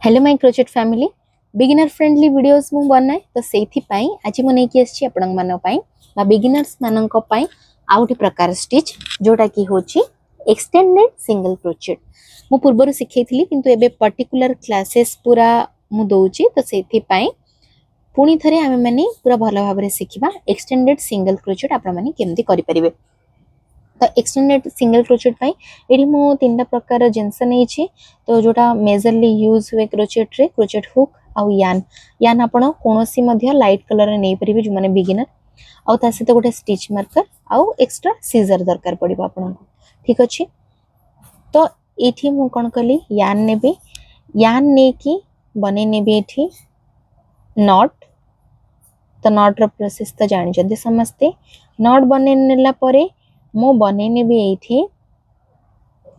Hello my crochet family beginner friendly videos मु बनाए तो सेथि पई आज मु नेकी आछि आपन मानो पई बा बिगिनर्स माननको पई आउटी प्रकार स्टिच जोटा की होची एक्सटेंडेड सिंगल क्रोचेट मु पूर्वरु सिखैथिली किंतु एबे पर्टिकुलर क्लासेस पूरा मु दोउची तो सेथि पई पुनी थरे आमे माने पूरा भलो भाबरे सिखिबा एक्सटेंडेड सिंगल क्रोचेट आपन माने केमती करि परिबे। तो एक्सटेंडेड सिंगल क्रोचेट पाई एडी मो तीनटा प्रकार जिंस नहीं तो जोटा मेजरली यूज हुए क्रोचेट रे क्रोचेट हुक आउ यान यान आपण कोनोसी मध्य लाइट कलर रे नै परिबे जो माने बिगिनर आउ ता सहित गोटे स्टिच मार्कर आउ एक्स्ट्रा सीजर दरकार पड़िबो आपन को ठीक अछि। तो एठी मु कोन कली यान नेबे यान ने की बने नेबे एठी नॉट तो नॉट रो प्रोसेस तो जानि जदि समझते नॉट बने नेला परे मो बने नेबे एठी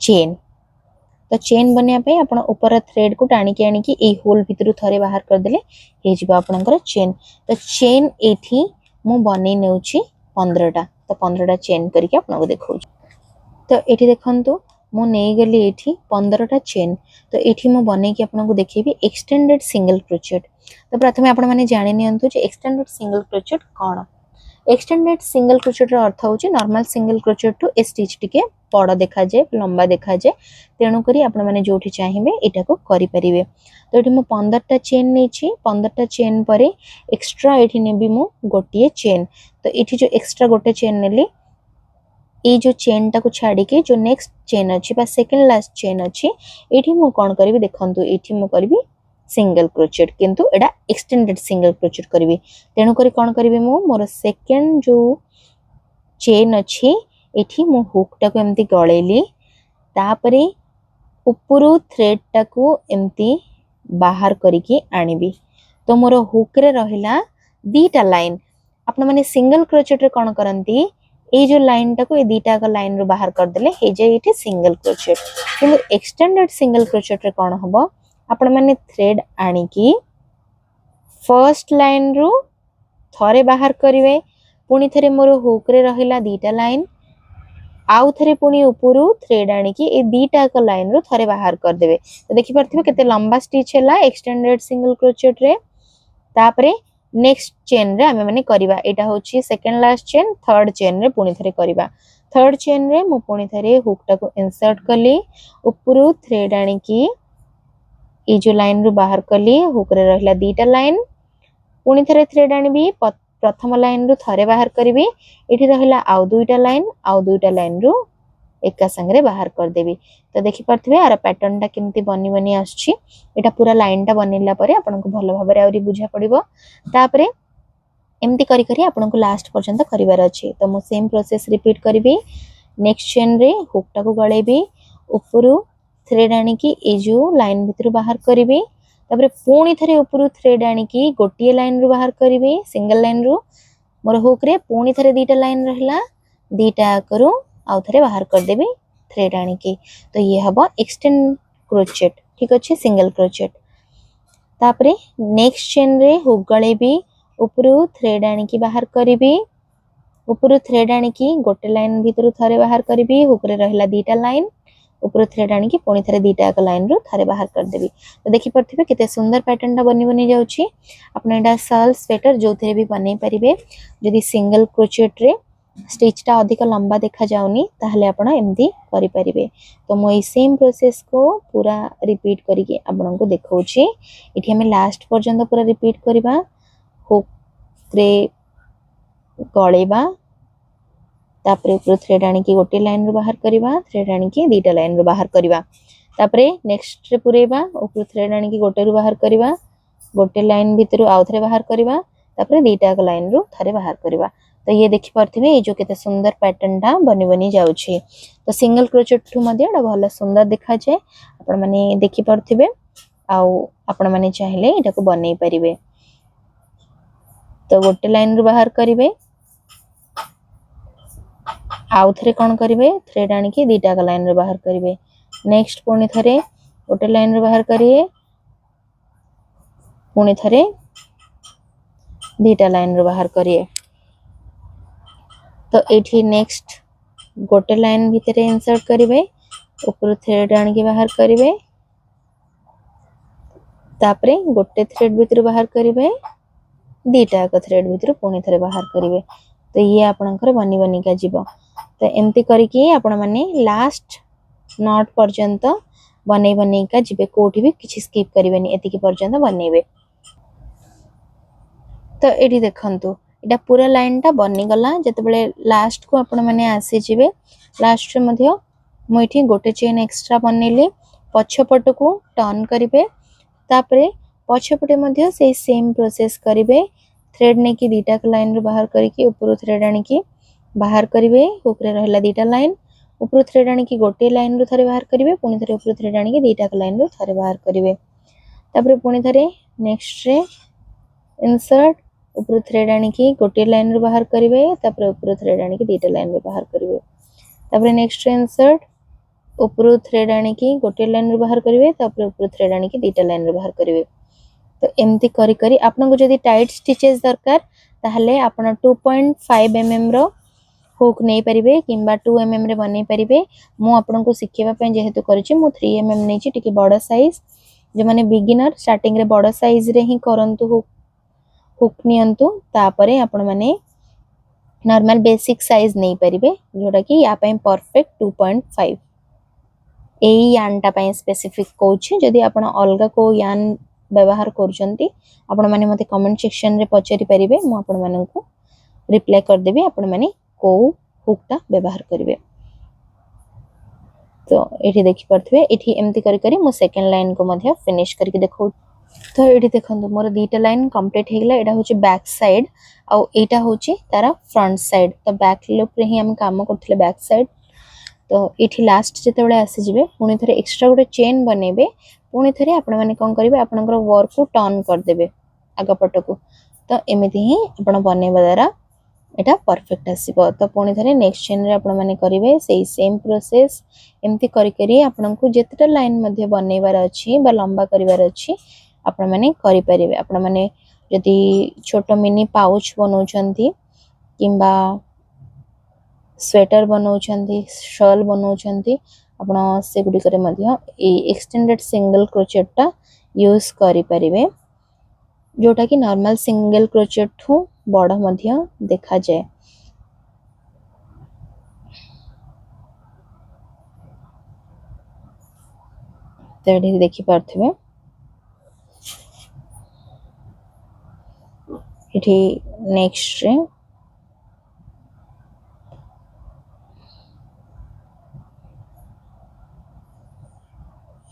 चेन तो चेन बनिया पे आपण ऊपर थ्रेड को टाणी के आनी की ए होल भितरु थरे बाहर कर देले हे जिबा आपनकर चेन। तो चेन एठी मु बने नेउची 15टा तो 15टा चेन करके आपन को देखौ। तो एठी देखंतु मु नेई गेली एठी 15टा चेन तो एठी मु बने की आपन को देखेबी एक्सटेंडेड सिंगल क्रोचेट। तो प्रथमे आपण माने जानि नियंतु जे एक्सटेंडेड सिंगल क्रोचेट कोन। एक्सटेंडेड सिंगल क्रोचेट रो अर्थ होची normal single crochet to a stitch टिके बड़ देखा जाए लंबा देखा जाए तेणु करी आपण माने जोठी चाहिबे एटा को करि परिबे। तो एठी मु 15टा चेन नेछि 15टा चेन परे एक्स्ट्रा एठी नेबी मु गोटिए चेन तो एठी जो एक्स्ट्रा गोटे चेन नेली ए जो चेन टा को छाडी के जो नेक्स्ट चेन अछि बा सेकंड लास्ट चेन अछि एठी मु कोन करबी देखंतु एठी मु करबी सिंगल क्रोचेट किंतु एडा एक्सटेंडेड सिंगल क्रोचेट करबी तेणु करी कोन करबी मु मोर सेकंड जो चेन अछि एठी मु हुक टा को एम्ति गळेली तापरे उपरु थ्रेड टा को एम्ति बाहर करिके आनिबी। तो मोर हुक रे रहिला दीटा लाइन आपन माने सिंगल क्रोचेट रे कोन करंती ए जो लाइन टा को ए दीटा का लाइन रो बाहर कर देले हे जे एठी सिंगल क्रोचेट किंतु एक्सटेंडेड सिंगल क्रोचेट रे कोन हबो आपण माने थ्रेड आनी की फर्स्ट लाइन रू थरे बाहर करिवे पुनी थरे मोर हुक रे रहिला दीटा लाइन आउ थरे पुनी उपरु थ्रेड आनी की ए दीटा का लाइन रू थरे बाहर कर देबे। तो देखि परथिबे केते लंबा स्टिच हैला एक्सटेंडेड सिंगल क्रोचेट रे तापरे नेक्स्ट चेन रे हमें माने करिबा एटा होची second last chain third chain रे पुनी थरे करिबा थर्ड चेन रे मु पुनी थरे हुक टा को इंसर्ट कली उपरु थ्रेड आनी की ए जो लाइन रू बाहर कली हुक रे रहला दीटा लाइन पुनी थरे थ्रेड आनीबी प्रथम लाइन रू थरे बाहर करबी एठी रहला आउ दुईटा लाइन रू एका संगरे बाहर कर देबी। तो देखि परथिबे आर पैटर्न टा केमती बनी बनी आछी एटा पूरा लाइन टा बनिला परे आपन को भलो भाबरे आउरी बुझा पड़िबो तापरे एमती करी करी आपन को लास्ट पर्यंत करिवार अछि। तो मु सेम प्रोसेस रिपीट करबी नेक्स्ट चेन रे हुक टा को गळेबी उपरु थ्रेड आनी की ए जो लाइन भितर बाहर करबी तापरे पुणी थरे उपरु थ्रेड आनी की गोटिए लाइन रू बाहर करबी सिंगल लाइन रू मोर हुक रे पुणी थरे दीटा लाइन रहला दीटा करू आउ थरे बाहर कर देबी थ्रेड आनी की। तो ये हबो एक्सटेंड क्रोचेट ठीक अछि सिंगल क्रोचेट। तापरे नेक्स्ट चेन रे हुक गळेबी उपरु थ्रेड आनी की बाहर करबी उपरु थ्रेड आनी की गोटे लाइन भितर थरे बाहर करबी हुक रे रहला दीटा लाइन ऊपर थ्रेड आनी की पुणी थरे दीटा का लाइन रू थरे बाहर कर देबी। तो देखि परथिबे केते सुंदर पैटर्न टा बनी बनी जाउची आपन एडा शाल स्वेटर जो थरे भी बनै परिबे जदि सिंगल क्रोचेट रे स्टिच टा अधिक लंबा देखा जाउनी ताहले आपण एम्दी करि परिबे। तो मो ई सेम प्रोसेस को पूरा रिपीट करिके आपन को देखौची एठी हमें लास्ट पर्यंत पूरा रिपीट करबा हुक रे गळेबा तापरे ऊपर थ्रेड आनी की गोटे लाइन रू बाहर करबा थ्रेड आनी की दीटा लाइन रू बाहर करबा तापरे नेक्स्ट रे पुरेबा ऊपर थ्रेड आनी की गोटे रू बाहर करबा गोटे लाइन भितर आउ थरे बाहर करबा तापरे दीटा का लाइन रू थरे बाहर करबा। तो ये देखि परथिबे ए जो केते सुंदर पैटर्न टा बनी बनी जाउची। तो सिंगल क्रोचेट टू मध्ये एडा भले सुंदर देखा जाय आपण माने देखि परथिबे आउ आपण माने चाहिले एटा को बनै परिबे। तो गोटे लाइन रू बाहर करिवे आउ थरे कोन करिवे थ्रेड आनी की दीटा का लाइन रे बाहर करिवे नेक्स्ट पुणी थरे गोटे लाइन रे बाहर करिवे पुणी थरे दीटा लाइन रे बाहर करिवे। तो एठी नेक्स्ट गोटे लाइन भितरे इंसर्ट करिवे ऊपर थ्रेड आनी की बाहर करिवे तापरे गोटे थ्रेड भितर बाहर करेंगे दीटा एक थ्रेड भितर पुणी थे बाहर करेंगे तो ये आपणकर बनी बनिका जीव तो एमती करके आपण माने लास्ट नॉट पर्यंत बनै बनैका जीवे कोठी भी किछि स्किप करिवेनी एतिकी पर्यंत बनैबे तो एठी देखंतु एटा पूरा लाइन टा बनी गला जते बेले लास्ट को आपण माने आसी जिवे लास्ट रे मध्य मु एठी गोटे चेन एक्स्ट्रा बनैली पछपट को टर्न करिवे तापरे पछपटे मध्य से सेम प्रोसेस करिवे थ्रेड ने की दीटा लाइन रे बाहर करके ऊपर थ्रेड आनी की बाहर करिवे ऊपर रहला दीटा लाइन ऊपर थ्रेड आनी की गोटे लाइन रो थरे बाहर करिवे पुणी थरे ऊपर थ्रेड आनी की दीटा लाइन रो थरे बाहर करिवे तापरे पुणी थरे नेक्स्ट रे इंसर्ट ऊपर थ्रेड आनी की गोटे लाइन रो बाहर करिवे तापरे ऊपर थ्रेड आनी की दीटा लाइन रो बाहर करिवे तापरे नेक्स्ट रे इंसर्ट ऊपर थ्रेड आनी की गोटे लाइन रो बाहर करिवे तापरे ऊपर थ्रेड आनी की दीटा लाइन रो बाहर करिवे तो एमती करी करी आपन को जदी टाइट स्टिचेस दरकार ताहले आपन 2.5 mm रो हुक नहीं परिबे किंबा 2 mm रे बनै परिबे मु आपन को सिखेबा पे जेहेतु करछि मु 3 mm नै छि टिके बड़ साइज जे माने बिगिनर स्टार्टिंग रे बड़ साइज रे ही करंतु हुक नियंतु तापरे आपण माने नॉर्मल बेसिक साइज नहीं परिबे जोटा कि या पे परफेक्ट 2.5 एई यानटा पे स्पेसिफिक कोछि जदी आपण अलगा को यान व्यवहार करछंती आपण माने मते कमेंट सेक्शन रे पचारि परिबे मु आपण माने को रिप्लाई कर देबी आपण माने को हुकटा व्यवहार करिवे तो एठी देखि परथबे एठी एमती करी करी मु सेकंड लाइन को मध्य फिनिश करके देखौ तो एठी देखंतु मोर दीटा लाइन कंप्लीट हे गेला एटा होची बैक साइड आ एटा होची तारा फ्रंट साइड तो बैक लूप रे ही हम काम करथले बैक साइड तो एठी लास्ट जते बेले आसी जिवे पुणी थरे एक्स्ट्रा गोटे चेन बनेबे पुणी थरे आपण माने कोन करिवे आपनकर वर्क को टर्न कर देबे आगा पट को तो एमिति ही आपण बनेबा द्वारा एटा परफेक्ट आसीबो तो पुणी थरे नेक्स्ट चेन रे आपण माने करिवे सेही सेम प्रोसेस एमती करी करी आपण को जेतटा लाइन मध्ये बनेबार अछि बा लंबा करिवार अछि आपण माने करि परिवे आपण माने जदी छोटो मिनी पाउच बनौछंती किंबा स्वेटर बनौछंती शॉल बनौछंती आपण से गुडी करे मध्य ए एक्सटेंडेड सिंगल क्रोचेट टा यूज करि परिवे जोटा कि नॉर्मल सिंगल क्रोचेट ठू बड़ मध्य देखा जाए तेडी देखि पारथिबे एठी नेक्स्ट रे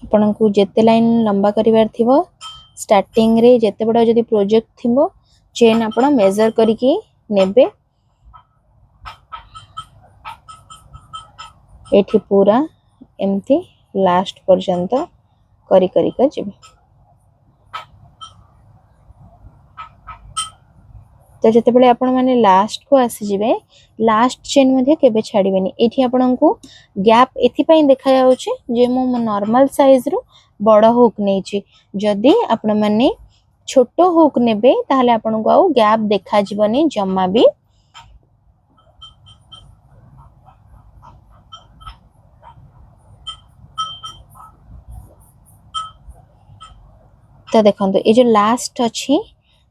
आपण को जेते लाइन लंबा करिवार थिबो स्टार्टिंग रे जेते बडा जदी प्रोजेक्ट थिबो चेन आपण मेजर करिकि नेबे एठी पूरा एमती लास्ट पर्यंत करी करी का जेबे तो जेते बेले आपण माने लास्ट को आसी जिवे लास्ट चेन मध्ये केबे छाडीबेनी एठी आपण को गैप एथि पई देखा जाउची जे मो नॉर्मल साइज रो बड़ हुक नै छी जदी आपण माने छोटो हुक नेबे ताहले आपण को आउ गैप देखा जिवनी जम्मा भी तो देखंतु ए जो लास्ट अछि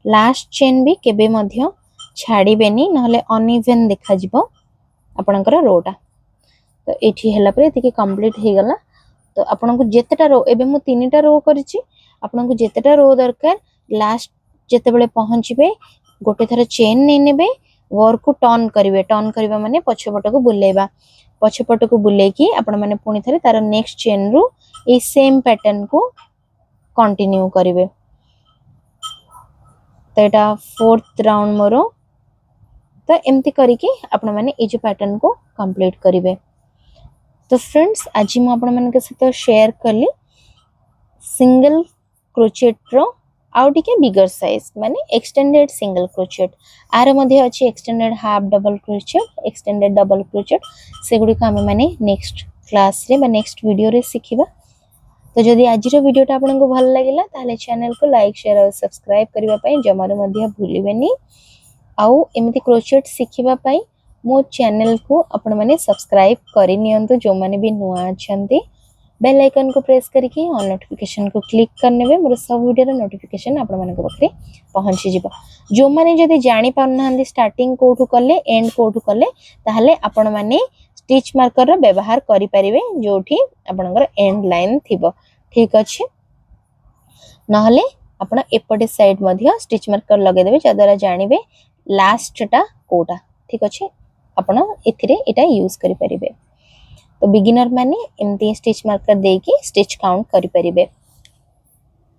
लास्ट चेन भी केबे मध्य छाडीबेनी नहले अनइवन देखा जिवो आपनकर रोटा तो एठी हला परे एतिके कंप्लीट हे गला तो आपन को जेतेटा रो एबे मु तीनटा रो करिछि आपन को जेतेटा रो दरकार लास्ट जेते बेले पहुंचबे गोटे थरा चेन नै नेबे वर्क को टर्न करिवे माने पछपट को बुलेबा पछपट को बुले की आपण माने पुनी थरे तार नेक्स्ट चेन रो ए सेम पैटर्न को कंटिन्यू करिवे तो एटा फोर्थ राउंड मोरो तो एमती करिके आपण माने ए जो पैटर्न को कंप्लीट करिवे तो फ्रेंड्स आज मु आपण माने के साथ शेयर करली सिंगल क्रोचेट रो आउ टिके बिगर साइज माने एक्सटेंडेड सिंगल क्रोचेट आर मध्ये अछि extended half double crochet extended double crochet से गुडी का माने नेक्स्ट क्लास रे बा नेक्स्ट वीडियो रे सिखिबा तो जदि आज रो वीडियो टा आपन को भल लागिला ताले चैनल को लाइक शेयर और सब्सक्राइब करिवा पई जमारो मध्ये भूलिबेनी आउ एमिति क्रोचेट सिखिबा पई मो चैनल को आपण माने सब्सक्राइब करि नियंतु जो माने भी नुआ अछंती बेल आइकन को प्रेस करके ऑन नोटिफिकेशन को क्लिक करने मोर सब वीडियो नोटिफिकेशन आपण मानक पाखे पहुंची जिवो। जो माने जदि जानि पारनांदी स्टार्टिंग कोठू कले एंड कोठू कले ताहले आपण माने स्टिच मार्कर रो व्यवहार करि परिबे जोठी आपणकर एंड लाइन थिबो। ठीक अछि नहले आपण एपटे साइड मध्य स्टिच मार्कर लगे देबे जदरा जानिबे लास्ट टा कोटा। ठीक अछि आपण एथिरे एटा यूज करि परिबे। तो बिगिनर माने एमती स्टिच मार्कर देकी स्टिच काउंट करि परिबे।